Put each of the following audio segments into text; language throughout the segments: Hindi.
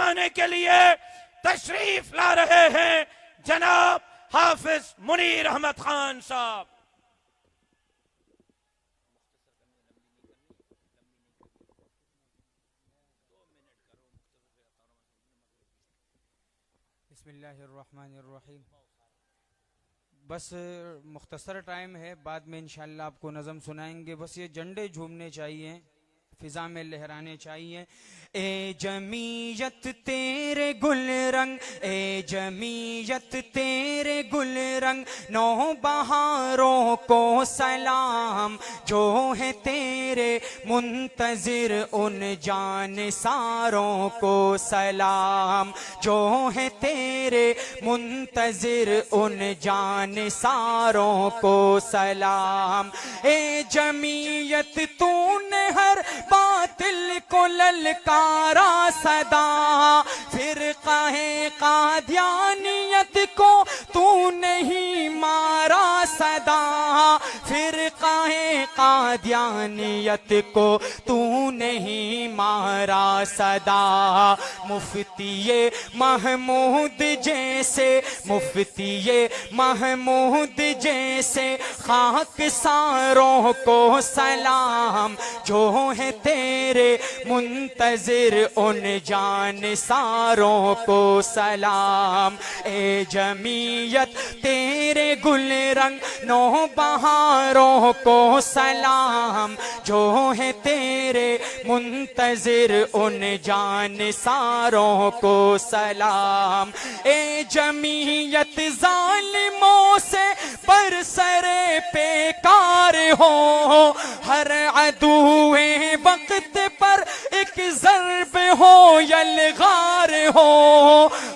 फरमाने के लिए तशरीफ ला रहे हैं जनाब हाफिज मुनीर अहमद खान साहब। बिस्मिल्लाहिर्रहमानिर्रहीम। बस मुख्तसर टाइम है, बाद में इंशाअल्लाह आपको नज़म सुनाएंगे। बस ये झंडे झूमने चाहिए, फिजा में लहराने चाहिए। ए जमीयत तेरे गुल रंग, ए जमीयत तेरे गुल रंग, नौ बहारों को सलाम। जो है तेरे मुंतजिर उन जानिसारों को सलाम। जो है तेरे मुंतजिर उन जानिसारों को सलाम। ए जमीयत तूने हर बातिल को ललकारा सदा, फिर काहे कादियानियत को तू नहीं मारा सदा। फिर काहे कादियानियत को तू नहीं मारा सदा। मुफ्तिये महमूद जैसे, मुफ्तिये महमूद जैसे खाक सारों को सलाम। जो है तेरे मुंतजिर उन जानिसारों को सलाम। ए जमीयत तेरे गुल रंग, नौ बहारों को सलाम। जो है तेरे मुंतजिर उन जानिसारों को सलाम। ए जमीयत जालिमों से बरसरे पेकार हो, हर अदुए वक्त पर एक ज़र्ब हो यलगार हो।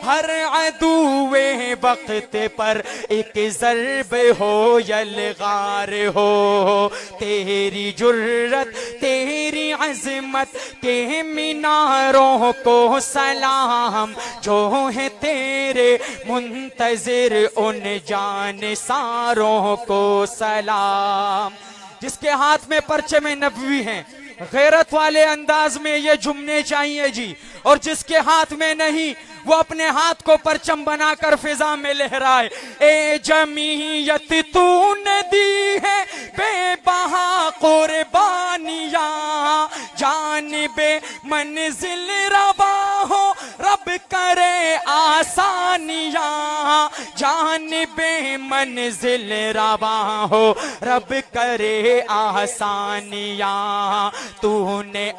हर अदुए वक्त पर एक ज़र्ब हो यलगार हो। तेरी जुर्रत तेरी अज़मत के मीनारों को सलाम। जो है तेरे मुंतजिर उन जानिसारों को सलाम। जिसके हाथ में परचम नबवी हैं, गैरत वाले अंदाज में ये जुमने चाहिए जी। और जिसके हाथ में नहीं, वो अपने हाथ को परचम बनाकर फिजा में लहराए। ए जमीयत तूने दी है बेबहा कुर्बानियां, जानिबे मंजिल रवा हो रब करे आसानियां। जानिबे मंजिल रवा हो रब करे आसानियां। तूने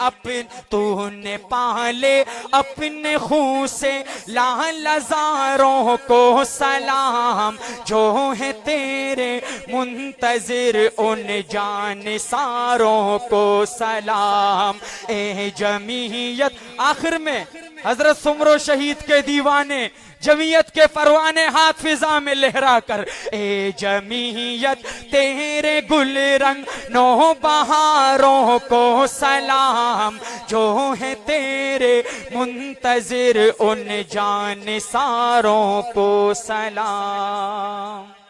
पाले अपने खून से लाल हज़ारों को सलाम। जो है तेरे मुंतजिर उन जानिसारों को सलाम। ए जमीयत, आखिर में हजरत सुमरो शहीद के दीवाने जमीयत के परवाने हाथ फिजा में लहरा कर, ए जमीयत तेरे गुल रंग, नौ बहारों को सलाम। जो है तेरे मुंतजिर उन जानिसारों को सलाम।